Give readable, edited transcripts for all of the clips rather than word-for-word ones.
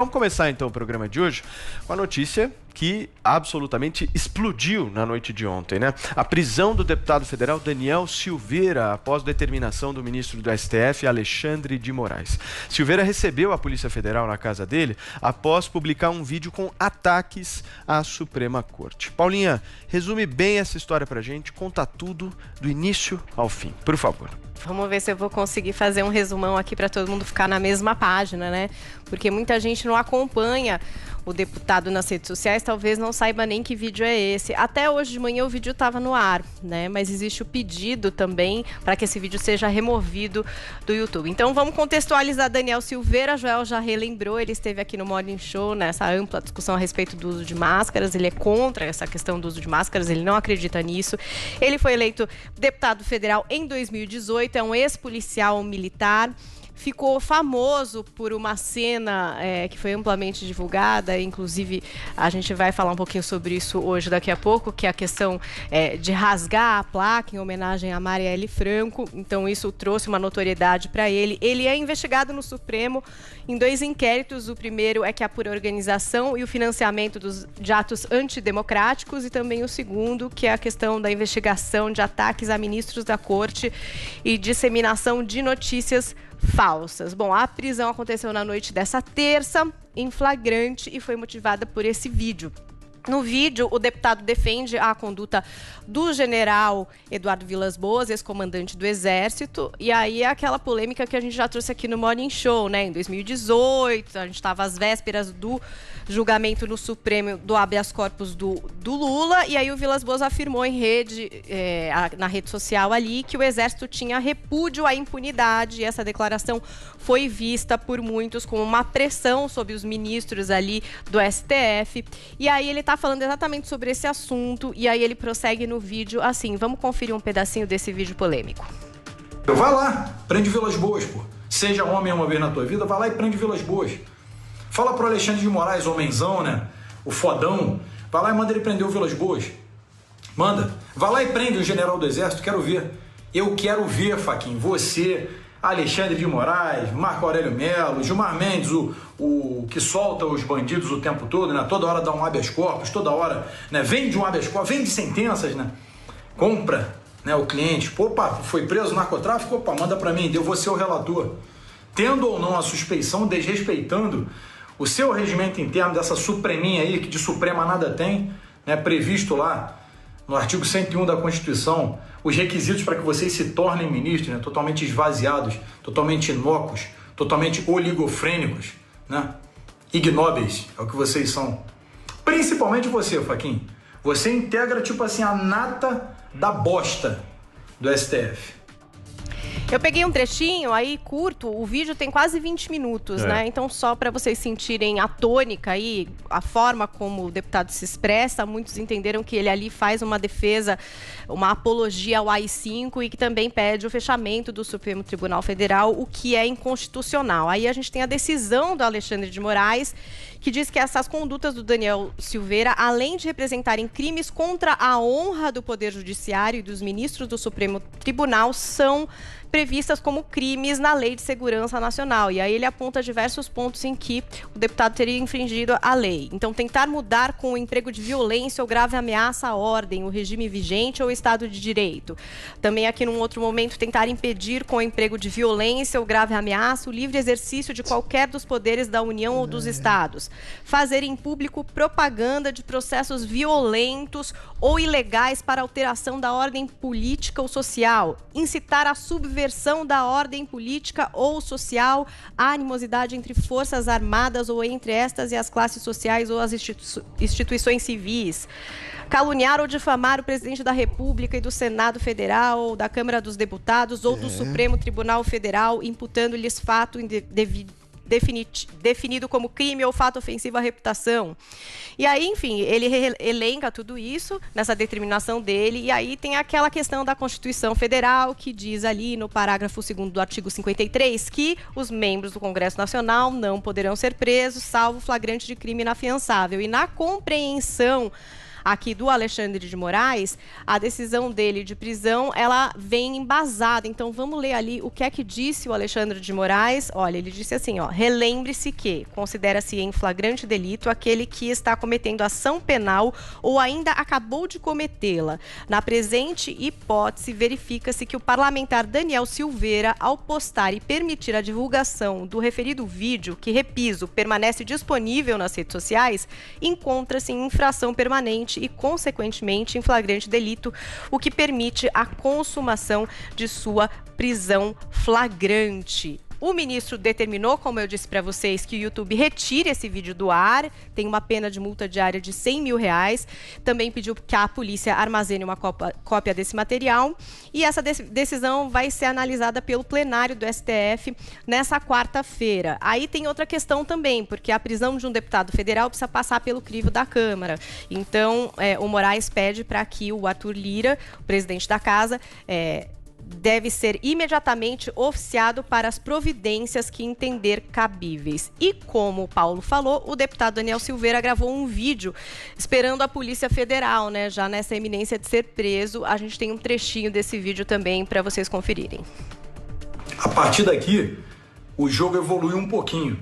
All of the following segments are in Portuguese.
Vamos começar então o programa de hoje com a notícia que absolutamente explodiu na noite de ontem, né? A prisão do deputado federal Daniel Silveira após determinação do ministro do STF, Alexandre de Moraes. Silveira recebeu a Polícia Federal na casa dele após publicar um vídeo com ataques à Suprema Corte. Paulinha, resume bem essa história pra gente, conta tudo do início ao fim, por favor. Vamos ver se eu vou conseguir fazer um resumão aqui para todo mundo ficar na mesma página, né? Porque muita gente não acompanha o deputado nas redes sociais, talvez não saiba nem que vídeo é esse. Até hoje de manhã o vídeo estava no ar, né? Mas existe o pedido também para que esse vídeo seja removido do YouTube. Então vamos contextualizar Daniel Silveira. Joel já relembrou, ele esteve aqui no Morning Show nessa ampla discussão a respeito do uso de máscaras. Ele é contra essa questão do uso de máscaras, ele não acredita nisso. Ele foi eleito deputado federal em 2018, é um ex-policial militar. Ficou famoso por uma cena que foi amplamente divulgada, inclusive a gente vai falar um pouquinho sobre isso hoje daqui a pouco, que é a questão de rasgar a placa em homenagem a Marielle Franco. Então isso trouxe uma notoriedade para ele. Ele é investigado no Supremo em 2 inquéritos. O primeiro é que apura a organização e o financiamento de atos antidemocráticos, e também o segundo, que é a questão da investigação de ataques a ministros da Corte e disseminação de notícias falsas. Bom, a prisão aconteceu na noite dessa terça, em flagrante, e foi motivada por esse vídeo. No vídeo, o deputado defende a conduta do general Eduardo Vilas Boas, ex-comandante do Exército, e aí é aquela polêmica que a gente já trouxe aqui no Morning Show, né? Em 2018, a gente estava às vésperas do julgamento no Supremo do habeas corpus do Lula, e aí o Vilas Boas afirmou em na rede social ali que o Exército tinha repúdio à impunidade, e essa declaração foi vista por muitos como uma pressão sobre os ministros ali do STF, e aí ele está falando exatamente sobre esse assunto, e aí ele prossegue no vídeo assim. Vamos conferir um pedacinho desse vídeo polêmico. Vai lá, prende Vilas Boas, pô. Seja homem uma vez na tua vida, vai lá e prende Vilas Boas. Fala pro Alexandre de Moraes, homenzão, né? O fodão. Vai lá e manda ele prender o Vilas Boas. Manda. Vai lá e prende o general do Exército, quero ver. Eu quero ver, Faquinha, você, Alexandre de Moraes, Marco Aurélio Melo, Gilmar Mendes, o que solta os bandidos o tempo todo, né? Toda hora dá um habeas corpus, toda hora, né? Vende um habeas corpus, vende sentenças, né? Compra, né, o cliente. Opa, foi preso narcotráfico? Opa, manda pra mim, eu vou ser o relator. Tendo ou não a suspeição, desrespeitando o seu regimento interno dessa supreminha aí, que de suprema nada tem, né? Previsto lá no artigo 101 da Constituição, os requisitos para que vocês se tornem ministros, né? Totalmente esvaziados, totalmente inócuos, totalmente oligofrênicos, né? Ignóbeis, é o que vocês são. Principalmente você, Faquinha. Você integra, tipo assim, a nata da bosta do STF. Eu peguei um trechinho aí curto, o vídeo tem quase 20 minutos, né? Então só para vocês sentirem a tônica aí, a forma como o deputado se expressa, muitos entenderam que ele ali faz uma defesa, uma apologia ao AI-5 e que também pede o fechamento do Supremo Tribunal Federal, o que é inconstitucional. Aí a gente tem a decisão do Alexandre de Moraes, que diz que essas condutas do Daniel Silveira, além de representarem crimes contra a honra do Poder Judiciário e dos ministros do Supremo Tribunal, são previstas como crimes na Lei de Segurança Nacional. E aí ele aponta diversos pontos em que o deputado teria infringido a lei. Então, tentar mudar com o emprego de violência ou grave ameaça à ordem, o regime vigente ou o Estado de Direito. Também aqui num outro momento, tentar impedir com o emprego de violência ou grave ameaça o livre exercício de qualquer dos poderes da União ou dos Estados. Fazer em público propaganda de processos violentos ou ilegais para alteração da ordem política ou social. Incitar a subversão da ordem política ou social, a animosidade entre forças armadas ou entre estas e as classes sociais ou as instituições civis. Caluniar ou difamar o presidente da República e do Senado Federal, ou da Câmara dos Deputados ou do Supremo Tribunal Federal, imputando-lhes fato definido como crime ou fato ofensivo à reputação. E aí, enfim, ele elenca tudo isso nessa determinação dele, e aí tem aquela questão da Constituição Federal, que diz ali no parágrafo 2º do artigo 53 que os membros do Congresso Nacional não poderão ser presos, salvo flagrante de crime inafiançável. E na compreensão aqui do Alexandre de Moraes, a decisão dele de prisão, ela vem embasada. Então, vamos ler ali o que é que disse o Alexandre de Moraes. Olha, ele disse assim, ó: relembre-se que considera-se em flagrante delito aquele que está cometendo ação penal ou ainda acabou de cometê-la. Na presente hipótese, verifica-se que o parlamentar Daniel Silveira, ao postar e permitir a divulgação do referido vídeo, que, repiso, permanece disponível nas redes sociais, encontra-se em infração permanente e, consequentemente, em flagrante delito, o que permite a consumação de sua prisão flagrante. O ministro determinou, como eu disse para vocês, que o YouTube retire esse vídeo do ar, tem uma pena de multa diária de R$100 mil. Também pediu que a polícia armazene uma cópia desse material. E essa decisão vai ser analisada pelo plenário do STF nessa quarta-feira. Aí tem outra questão também, porque a prisão de um deputado federal precisa passar pelo crivo da Câmara. Então, o Moraes pede para que o Arthur Lira, o presidente da casa, deve ser imediatamente oficiado para as providências que entender cabíveis. E como o Paulo falou, o deputado Daniel Silveira gravou um vídeo esperando a Polícia Federal, né? Já nessa iminência de ser preso. A gente tem um trechinho desse vídeo também para vocês conferirem. A partir daqui, o jogo evolui um pouquinho.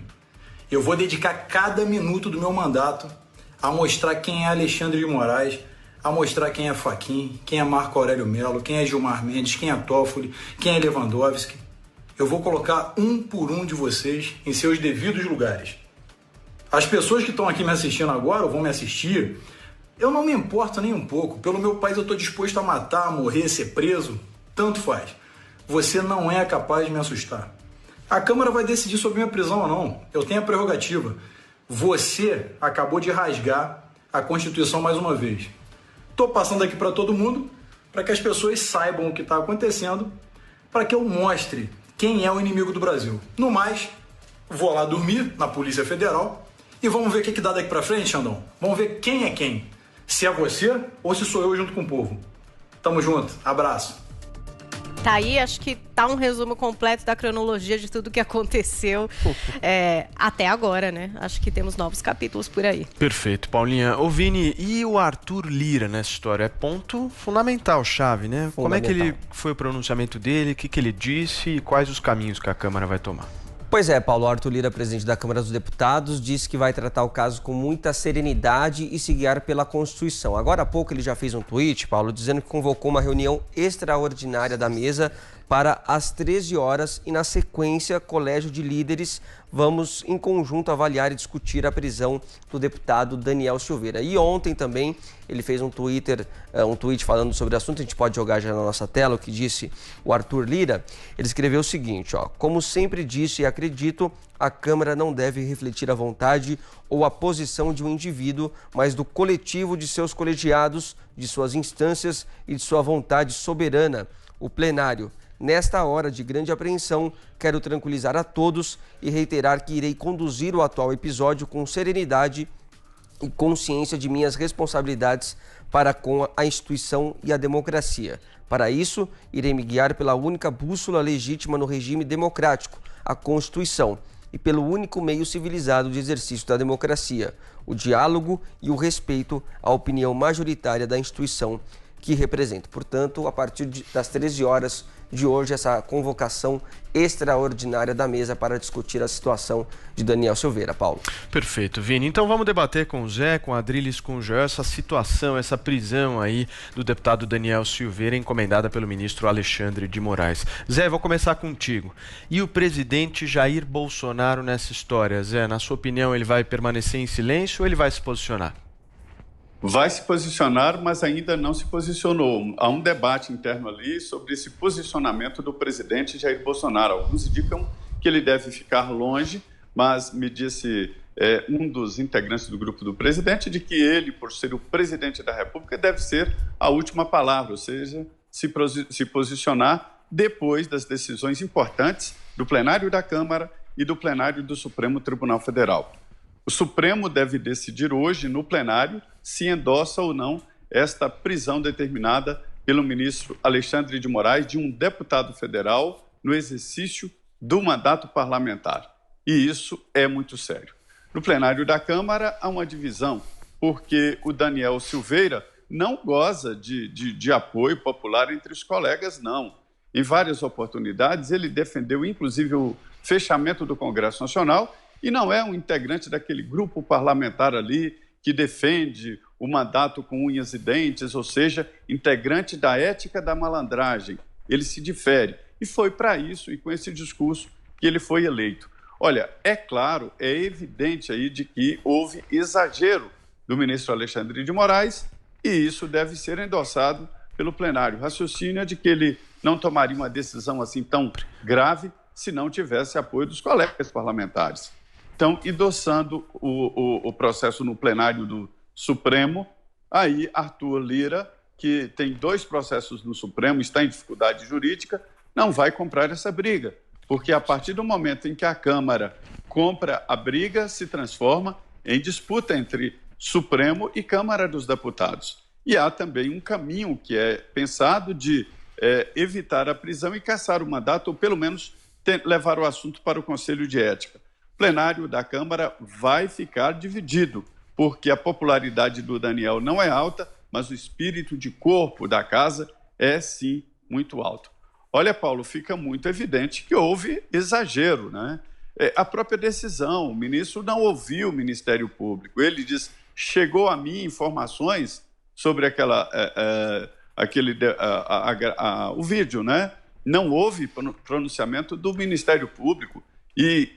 Eu vou dedicar cada minuto do meu mandato a mostrar quem é Alexandre de Moraes, a mostrar quem é Fachin, quem é Marco Aurélio Mello, quem é Gilmar Mendes, quem é Toffoli, quem é Lewandowski. Eu vou colocar um por um de vocês em seus devidos lugares. As pessoas que estão aqui me assistindo agora ou vão me assistir, eu não me importo nem um pouco. Pelo meu país eu estou disposto a matar, a morrer, ser preso, tanto faz. Você não é capaz de me assustar. A Câmara vai decidir sobre minha prisão ou não. Eu tenho a prerrogativa. Você acabou de rasgar a Constituição mais uma vez. Estou passando aqui para todo mundo, para que as pessoas saibam o que está acontecendo, para que eu mostre quem é o inimigo do Brasil. No mais, vou lá dormir na Polícia Federal e vamos ver o que dá daqui para frente, Xandão. Vamos ver quem é quem. Se é você ou se sou eu junto com o povo. Tamo junto. Abraço. Tá aí, acho que tá um resumo completo da cronologia de tudo que aconteceu até agora, né? Acho que temos novos capítulos por aí. Perfeito, Paulinha. Ô Vini, e o Arthur Lira nessa história? É ponto fundamental, chave, né? Como é que ele foi o pronunciamento dele, o que ele disse e quais os caminhos que a Câmara vai tomar? Pois é, Paulo. Arthur Lira, presidente da Câmara dos Deputados, disse que vai tratar o caso com muita serenidade e se guiar pela Constituição. Agora há pouco ele já fez um tweet, Paulo, dizendo que convocou uma reunião extraordinária da mesa para as 13 horas e, na sequência, Colégio de Líderes, vamos em conjunto avaliar e discutir a prisão do deputado Daniel Silveira. E ontem também ele fez um tweet falando sobre o assunto, a gente pode jogar já na nossa tela o que disse o Arthur Lira. Ele escreveu o seguinte, ó: como sempre disse e acredito, a Câmara não deve refletir a vontade ou a posição de um indivíduo, mas do coletivo de seus colegiados, de suas instâncias e de sua vontade soberana, o plenário. Nesta hora de grande apreensão, quero tranquilizar a todos e reiterar que irei conduzir o atual episódio com serenidade e consciência de minhas responsabilidades para com a instituição e a democracia. Para isso, irei me guiar pela única bússola legítima no regime democrático, a Constituição, e pelo único meio civilizado de exercício da democracia, o diálogo e o respeito à opinião majoritária da instituição que represento. Portanto, a partir das 13 horas de hoje, essa convocação extraordinária da mesa para discutir a situação de Daniel Silveira. Paulo. Perfeito, Vini. Então vamos debater com o Zé, com a Adriles, com o Joel, essa situação, essa prisão aí do deputado Daniel Silveira, encomendada pelo ministro Alexandre de Moraes. Zé, vou começar contigo. E o presidente Jair Bolsonaro nessa história? Zé, na sua opinião, ele vai permanecer em silêncio ou ele vai se posicionar? Vai se posicionar, mas ainda não se posicionou. Há um debate interno ali sobre esse posicionamento do presidente Jair Bolsonaro. Alguns indicam que ele deve ficar longe, mas me disse um dos integrantes do grupo do presidente de que ele, por ser o presidente da República, deve ser a última palavra, ou seja, se posicionar depois das decisões importantes do plenário da Câmara e do plenário do Supremo Tribunal Federal. O Supremo deve decidir hoje, no plenário, se endossa ou não esta prisão determinada pelo ministro Alexandre de Moraes de um deputado federal no exercício do mandato parlamentar. E isso é muito sério. No plenário da Câmara, há uma divisão porque o Daniel Silveira não goza de apoio popular entre os colegas, não. Em várias oportunidades, ele defendeu, inclusive, o fechamento do Congresso Nacional e não é um integrante daquele grupo parlamentar ali que defende o mandato com unhas e dentes, ou seja, integrante da ética da malandragem. Ele se difere. E foi para isso, e com esse discurso, que ele foi eleito. Olha, é claro, é evidente aí de que houve exagero do ministro Alexandre de Moraes e isso deve ser endossado pelo plenário. O raciocínio é de que ele não tomaria uma decisão assim tão grave se não tivesse apoio dos colegas parlamentares. Então, endossando o processo no plenário do Supremo, aí Arthur Lira, que tem 2 processos no Supremo, está em dificuldade jurídica, não vai comprar essa briga, porque a partir do momento em que a Câmara compra a briga, se transforma em disputa entre Supremo e Câmara dos Deputados. E há também um caminho que é pensado de evitar a prisão e cassar o mandato, ou pelo menos levar o assunto para o Conselho de Ética. O plenário da Câmara vai ficar dividido, porque a popularidade do Daniel não é alta, mas o espírito de corpo da casa é, sim, muito alto. Olha, Paulo, fica muito evidente que houve exagero, né? A própria decisão, o ministro não ouviu o Ministério Público. Ele diz, chegou a mim informações sobre o vídeo, né? Não houve pronunciamento do Ministério Público e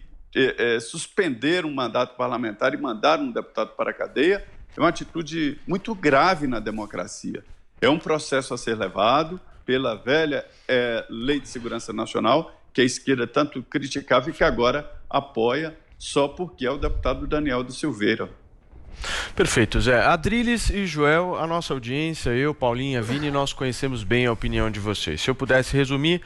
suspender um mandato parlamentar e mandar um deputado para a cadeia é uma atitude muito grave na democracia. É um processo a ser levado pela velha Lei de Segurança Nacional, que a esquerda tanto criticava e que agora apoia só porque é o deputado Daniel da Silveira. Perfeito, Zé. Adriles e Joel, a nossa audiência, eu, Paulinha, Vini, nós conhecemos bem a opinião de vocês. Se eu pudesse resumir,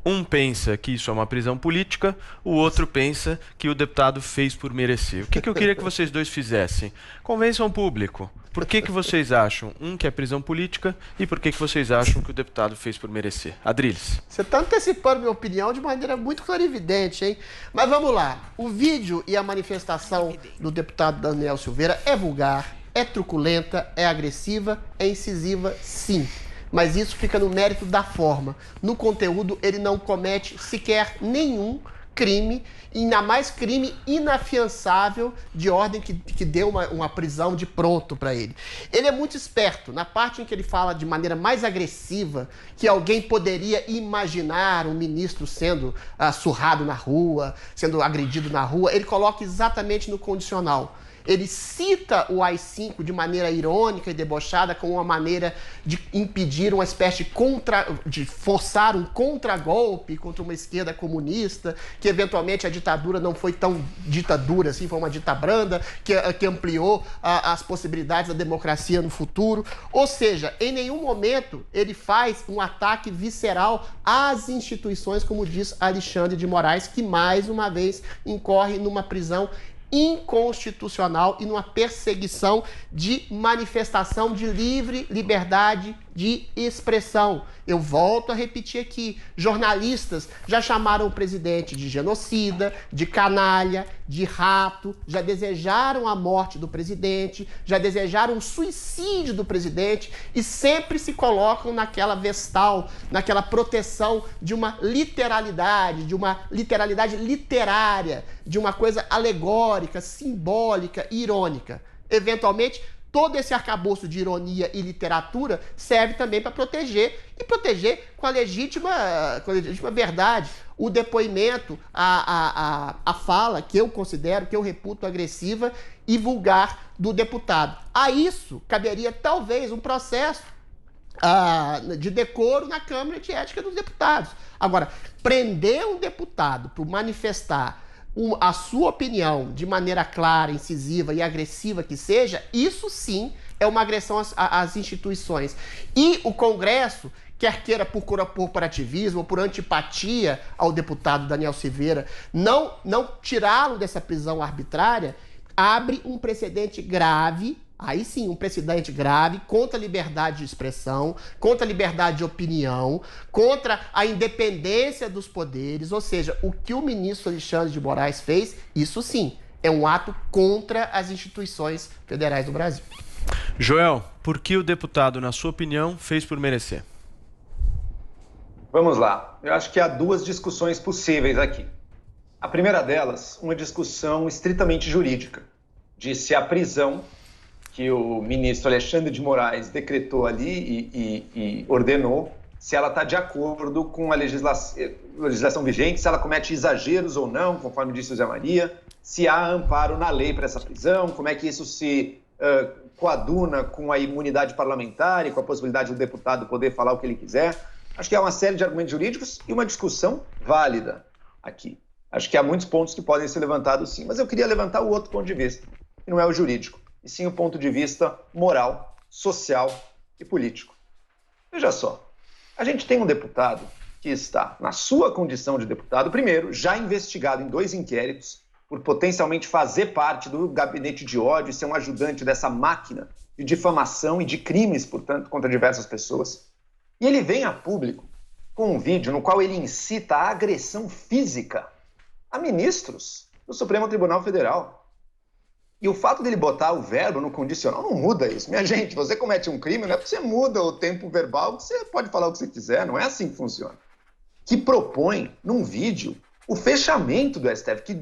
um pensa que isso é uma prisão política, o outro pensa que o deputado fez por merecer. O que eu queria que vocês dois fizessem? Convençam o público. Por que vocês acham, que é prisão política, e por que vocês acham que o deputado fez por merecer? Adriles. Você está antecipando minha opinião de maneira muito clarividente, hein? Mas vamos lá. O vídeo e a manifestação do deputado Daniel Silveira é vulgar, é truculenta, é agressiva, é incisiva, sim. Mas isso fica no mérito da forma. No conteúdo, ele não comete sequer nenhum crime, ainda mais crime inafiançável de ordem que deu uma prisão de pronto para ele. Ele é muito esperto. Na parte em que ele fala de maneira mais agressiva que alguém poderia imaginar um ministro sendo surrado na rua, sendo agredido na rua, ele coloca exatamente no condicional. Ele cita o AI-5 de maneira irônica e debochada como uma maneira de impedir uma espécie de forçar um contragolpe contra uma esquerda comunista, que eventualmente a ditadura não foi tão ditadura assim, foi uma dita branda, que ampliou as possibilidades da democracia no futuro. Ou seja, em nenhum momento ele faz um ataque visceral às instituições, como diz Alexandre de Moraes, que mais uma vez incorre numa prisão inconstitucional e numa perseguição de manifestação de livre liberdade de expressão. Eu volto a repetir aqui, jornalistas já chamaram o presidente de genocida, de canalha, de rato, já desejaram a morte do presidente, já desejaram o suicídio do presidente e sempre se colocam naquela vestal, naquela proteção de uma literalidade literária, de uma coisa alegórica, simbólica, irônica. Eventualmente, todo esse arcabouço de ironia e literatura serve também para proteger, e proteger com a legítima verdade. O depoimento, a fala que eu considero, que eu reputo agressiva e vulgar do deputado. A isso caberia talvez um processo de decoro na Câmara de Ética dos Deputados. Agora, prender um deputado por manifestar a sua opinião de maneira clara, incisiva e agressiva que seja, isso sim é uma agressão às instituições. E o Congresso, quer queira por corporativismo ou por antipatia ao deputado Daniel Silveira, não tirá-lo dessa prisão arbitrária, abre um precedente grave. Aí sim, um precedente grave contra a liberdade de expressão, contra a liberdade de opinião, contra a independência dos poderes. Ou seja, o que o ministro Alexandre de Moraes fez, isso sim, É um ato contra as instituições federais do Brasil. Joel, por que o deputado, na sua opinião, fez por merecer? Vamos lá. Eu acho que há duas discussões possíveis aqui. A primeira delas, uma discussão estritamente jurídica, de se a prisão que o ministro Alexandre de Moraes decretou ali e ordenou, se ela está de acordo com a legislação vigente, se ela comete exageros ou não, conforme disse o Zé Maria, se há amparo na lei para essa prisão, como é que isso se coaduna com a imunidade parlamentar e com a possibilidade do deputado poder falar o que ele quiser. Acho que há uma série de argumentos jurídicos e uma discussão válida aqui. Acho que há muitos pontos que podem ser levantados sim, mas eu queria levantar o outro ponto de vista, que não é o jurídico, e sim o ponto de vista moral, social e político. Veja só, a gente tem um deputado que está, na sua condição de deputado, primeiro, já investigado em 2 inquéritos, por potencialmente fazer parte do gabinete de ódio e ser um ajudante dessa máquina de difamação e de crimes, portanto, contra diversas pessoas. E ele vem a público com um vídeo no qual ele incita a agressão física a ministros do Supremo Tribunal Federal. E o fato dele botar o verbo no condicional não muda isso. Minha gente, você comete um crime, não é porque você muda o tempo verbal, que você pode falar o que você quiser, não é assim que funciona. Que propõe, num vídeo, o fechamento do STF, que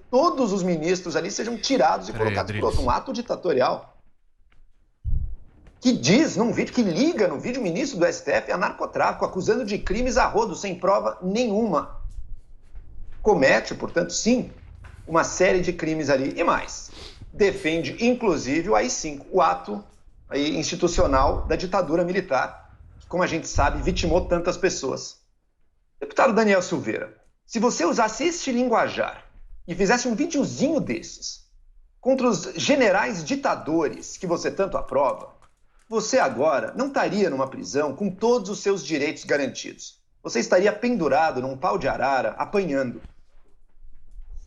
todos os ministros ali sejam tirados e colocados por outro, um ato ditatorial. Que diz num vídeo, que liga no vídeo o ministro do STF a narcotráfico, acusando de crimes a rodo, sem prova nenhuma. Comete, portanto, sim, uma série de crimes ali e mais. Defende, inclusive, o AI-5, o ato aí, institucional da ditadura militar, que, como a gente sabe, vitimou tantas pessoas. Deputado Daniel Silveira, se você usasse este linguajar e fizesse um videozinho desses contra os generais ditadores que você tanto aprova, você agora não estaria numa prisão com todos os seus direitos garantidos. Você estaria pendurado num pau de arara, apanhando.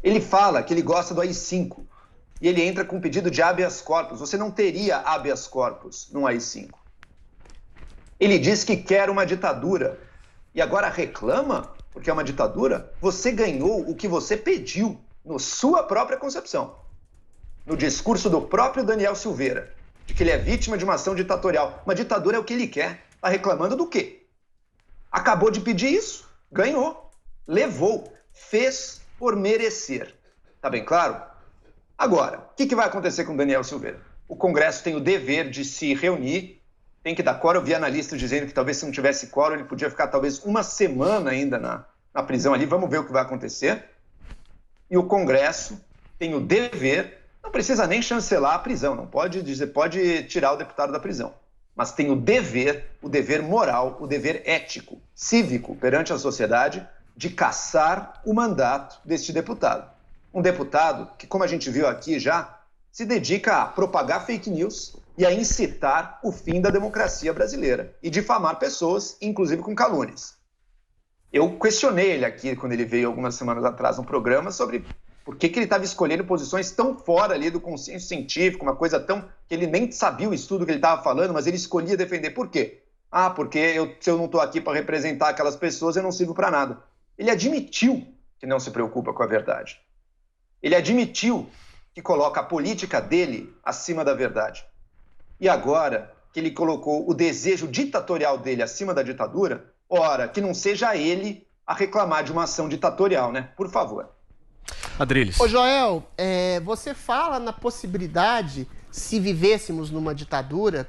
Ele fala que ele gosta do AI-5 e ele entra com um pedido de habeas corpus. Você não teria habeas corpus no AI-5. Ele diz que quer uma ditadura e agora reclama porque é uma ditadura. Você ganhou o que você pediu na sua própria concepção. No discurso do próprio Daniel Silveira, de que ele é vítima de uma ação ditatorial. Uma ditadura é o que ele quer. Está reclamando do quê? Acabou de pedir isso, ganhou, levou, fez por merecer. Tá bem claro? Agora, o que vai acontecer com Daniel Silveira? O Congresso tem o dever de se reunir, tem que dar quórum. Eu vi analistas dizendo que talvez se não tivesse quórum, ele podia ficar talvez uma semana ainda na prisão ali. Vamos ver o que vai acontecer. E o Congresso tem o dever, não precisa nem chancelar a prisão, não pode dizer, pode tirar o deputado da prisão. Mas tem o dever moral, o dever ético, cívico perante a sociedade de cassar o mandato deste deputado. Um deputado que, como a gente viu aqui já, se dedica a propagar fake news e a incitar o fim da democracia brasileira e difamar pessoas, inclusive com calúnias. Eu questionei ele aqui, quando ele veio algumas semanas atrás no programa, sobre por que ele estava escolhendo posições tão fora ali do consenso científico, uma coisa tão que ele nem sabia o estudo que ele estava falando, mas ele escolhia defender. Por quê? Ah, porque se eu não estou aqui para representar aquelas pessoas, eu não sirvo para nada. Ele admitiu que não se preocupa com a verdade. Ele admitiu que coloca a política dele acima da verdade. E agora que ele colocou o desejo ditatorial dele acima da ditadura, ora, que não seja ele a reclamar de uma ação ditatorial, né? Por favor. Adriles. Ô Joel, você fala na possibilidade, se vivêssemos numa ditadura,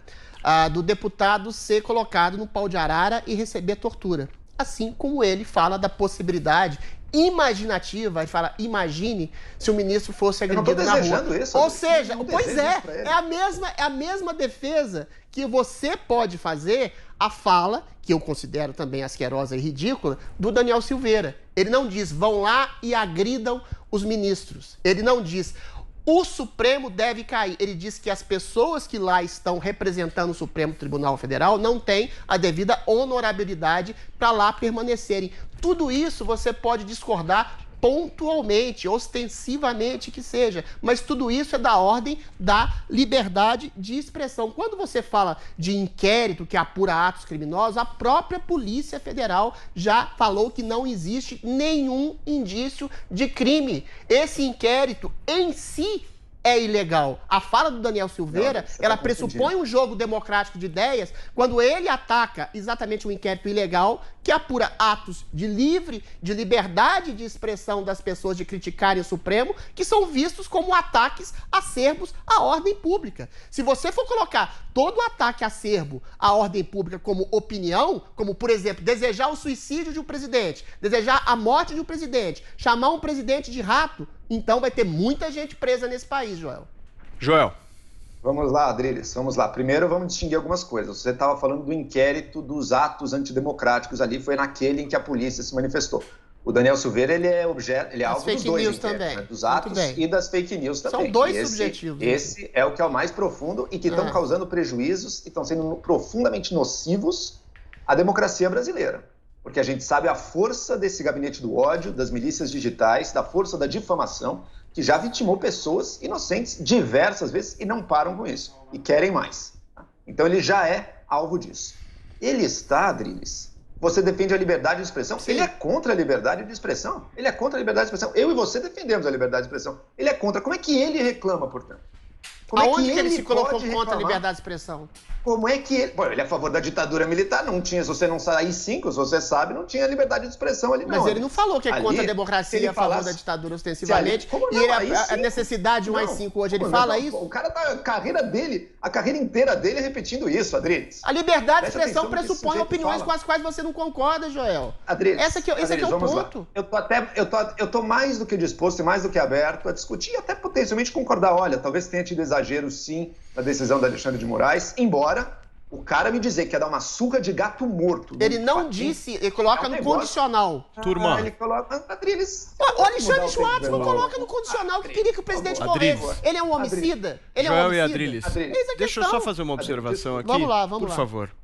do deputado ser colocado no pau de arara e receber tortura. Assim como ele fala da possibilidade imaginativa, e fala, imagine se o ministro fosse agredido na rua. Isso, ou seja, pois é a mesma defesa que você pode fazer a fala, que eu considero também asquerosa e ridícula, do Daniel Silveira. Ele não diz, vão lá e agridam os ministros. Ele não diz, o Supremo deve cair. Ele diz que as pessoas que lá estão representando o Supremo Tribunal Federal não têm a devida honorabilidade para lá permanecerem. Tudo isso você pode discordar pontualmente, ostensivamente que seja, mas tudo isso é da ordem da liberdade de expressão. Quando você fala de inquérito que apura atos criminosos, a própria Polícia Federal já falou que não existe nenhum indício de crime. Esse inquérito em si é ilegal. A fala do Daniel Silveira, ela pressupõe um jogo democrático de ideias quando ele ataca exatamente um inquérito ilegal que apura atos de liberdade de expressão das pessoas de criticarem o Supremo, que são vistos como ataques acerbos à ordem pública. Se você for colocar todo ataque acerbo à ordem pública como opinião, como, por exemplo, desejar o suicídio de um presidente, desejar a morte de um presidente, chamar um presidente de rato, então vai ter muita gente presa nesse país, Joel. Joel. Vamos lá, Adriles, vamos lá. Primeiro vamos distinguir algumas coisas. Você estava falando do inquérito dos atos antidemocráticos ali, foi naquele em que a polícia se manifestou. O Daniel Silveira, ele é alvo dos dois inquéritos, né? Dos atos e das fake news também. São dois subjetivos. Esse é o que é o mais profundo e que estão causando prejuízos e estão sendo profundamente nocivos à democracia brasileira. Porque a gente sabe a força desse gabinete do ódio, das milícias digitais, da força da difamação, que já vitimou pessoas inocentes diversas vezes e não param com isso. E querem mais. Então ele já é alvo disso. Ele está, Adriles, você defende a liberdade de expressão? Sim. Ele é contra a liberdade de expressão. Ele é contra a liberdade de expressão. Eu e você defendemos a liberdade de expressão. Ele é contra. Como é que ele reclama, portanto? Aonde que ele se colocou contra a liberdade de expressão? Como é que ele... Bom, ele é a favor da ditadura militar, não tinha, se você não sair 5, se você sabe, não tinha liberdade de expressão ali, não. Mas ele não falou que é contra a democracia e a favor da ditadura ostensivamente. E ele, a necessidade de um AI-5 hoje, ele fala isso? O cara tá, a carreira inteira dele é repetindo isso, Adriles. A liberdade de expressão pressupõe opiniões com as quais você não concorda, Joel. Adriles, esse aqui é o ponto. Eu tô mais do que disposto e mais do que aberto a discutir e até potencialmente concordar. Olha, talvez tenha tido exagero, sim, na decisão da Alexandre de Moraes, embora o cara me dizer que ia dar uma surra de gato morto. Ele não disse, ele coloca no condicional. Turma. Ele coloca... Adriles... O Alexandre Schwartz não coloca no condicional que queria que o presidente morresse. Ele é um homicida. Ele é um Joel homicida. e Adriles, deixa eu só fazer uma observação aqui. Vamos lá.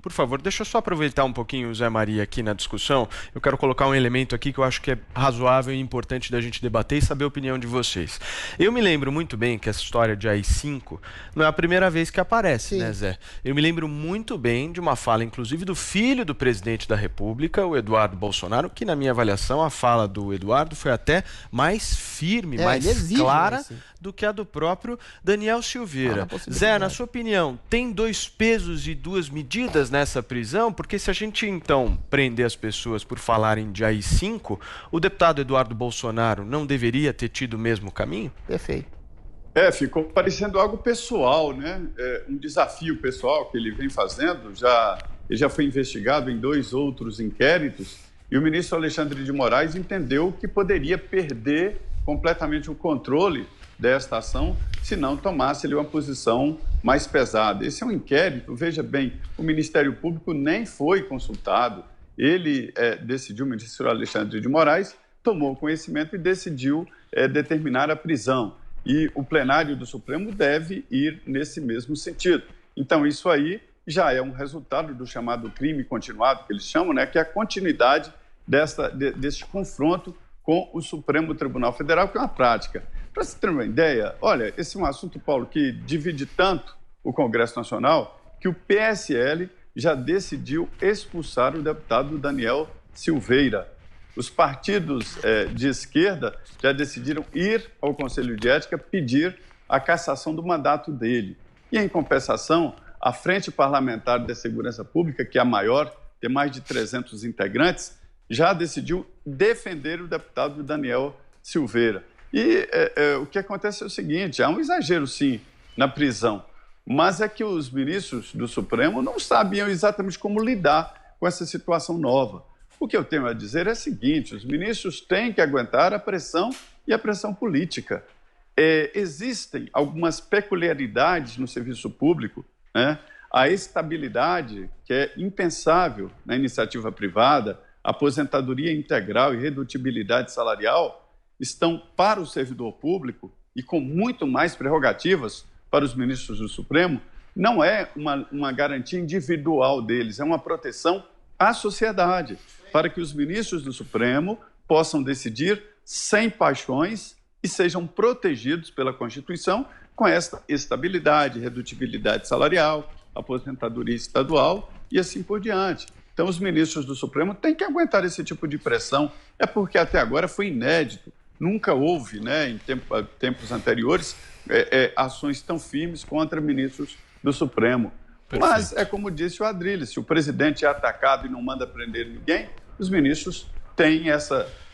Por favor, deixa eu só aproveitar um pouquinho o Zé Maria aqui na discussão. Eu quero colocar um elemento aqui que eu acho que é razoável e importante da gente debater e saber a opinião de vocês. Eu me lembro muito bem que essa história de AI-5 não é a primeira vez que aparece, né, Zé? Eu me lembro muito bem de uma fala, inclusive, do filho do presidente da República, o Eduardo Bolsonaro, que, na minha avaliação, a fala do Eduardo foi até mais firme, mais clara do que a do próprio Daniel Silveira. Zé, na sua opinião, tem 2 pesos e 2 medidas nessa prisão? Porque se a gente, então, prender as pessoas por falarem de AI-5, o deputado Eduardo Bolsonaro não deveria ter tido o mesmo caminho? Perfeito. Ficou parecendo algo pessoal, né? Um desafio pessoal que ele vem fazendo. Ele já foi investigado em 2 outros inquéritos e o ministro Alexandre de Moraes entendeu que poderia perder completamente o controle desta ação se não tomasse ele uma posição mais pesada. Esse é um inquérito, veja bem, o Ministério Público nem foi consultado. Ele decidiu, o ministro Alexandre de Moraes tomou conhecimento e decidiu determinar a prisão. E o plenário do Supremo deve ir nesse mesmo sentido. Então, isso aí já é um resultado do chamado crime continuado, que eles chamam, né, que é a continuidade desse confronto com o Supremo Tribunal Federal, que é uma prática. Para você ter uma ideia, olha, esse é um assunto, Paulo, que divide tanto o Congresso Nacional, que o PSL já decidiu expulsar o deputado Daniel Silveira. Os partidos de esquerda já decidiram ir ao Conselho de Ética pedir a cassação do mandato dele. E, em compensação, a Frente Parlamentar da Segurança Pública, que é a maior, tem mais de 300 integrantes, já decidiu defender o deputado Daniel Silveira. E o que acontece é o seguinte, há um exagero, sim, na prisão, mas é que os ministros do Supremo não sabiam exatamente como lidar com essa situação nova. O que eu tenho a dizer é o seguinte, os ministros têm que aguentar a pressão e a pressão política. Existem algumas peculiaridades no serviço público, né? A estabilidade, que é impensável na iniciativa privada, aposentadoria integral e redutibilidade salarial, estão para o servidor público e com muito mais prerrogativas para os ministros do Supremo, não é uma garantia individual deles, é uma proteção à sociedade, para que os ministros do Supremo possam decidir sem paixões e sejam protegidos pela Constituição com esta estabilidade, redutibilidade salarial, aposentadoria estadual e assim por diante. Então, os ministros do Supremo têm que aguentar esse tipo de pressão, é porque até agora foi inédito. Nunca houve, né, em tempos anteriores, ações tão firmes contra ministros do Supremo. Perfeito. Mas é como disse o Adrilles, se o presidente é atacado e não manda prender ninguém, os ministros têm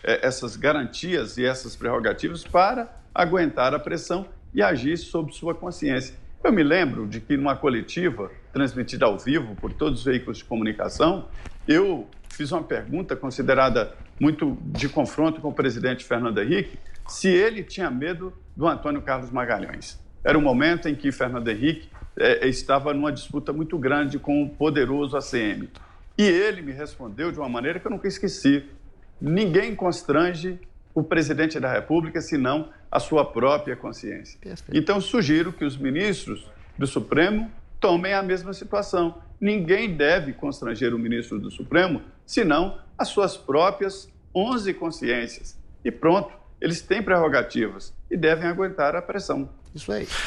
essas garantias e essas prerrogativas para aguentar a pressão e agir sob sua consciência. Eu me lembro de que numa coletiva transmitida ao vivo por todos os veículos de comunicação, eu fiz uma pergunta considerada muito de confronto com o presidente Fernando Henrique, se ele tinha medo do Antônio Carlos Magalhães. Era um momento em que Fernando Henrique estava numa disputa muito grande com o poderoso ACM. E ele me respondeu de uma maneira que eu nunca esqueci. Ninguém constrange o presidente da República senão a sua própria consciência. Perfeito. Então, sugiro que os ministros do Supremo tomem a mesma situação. Ninguém deve constranger o ministro do Supremo senão as suas próprias 11 consciências. E pronto, eles têm prerrogativas e devem aguentar a pressão. Isso aí.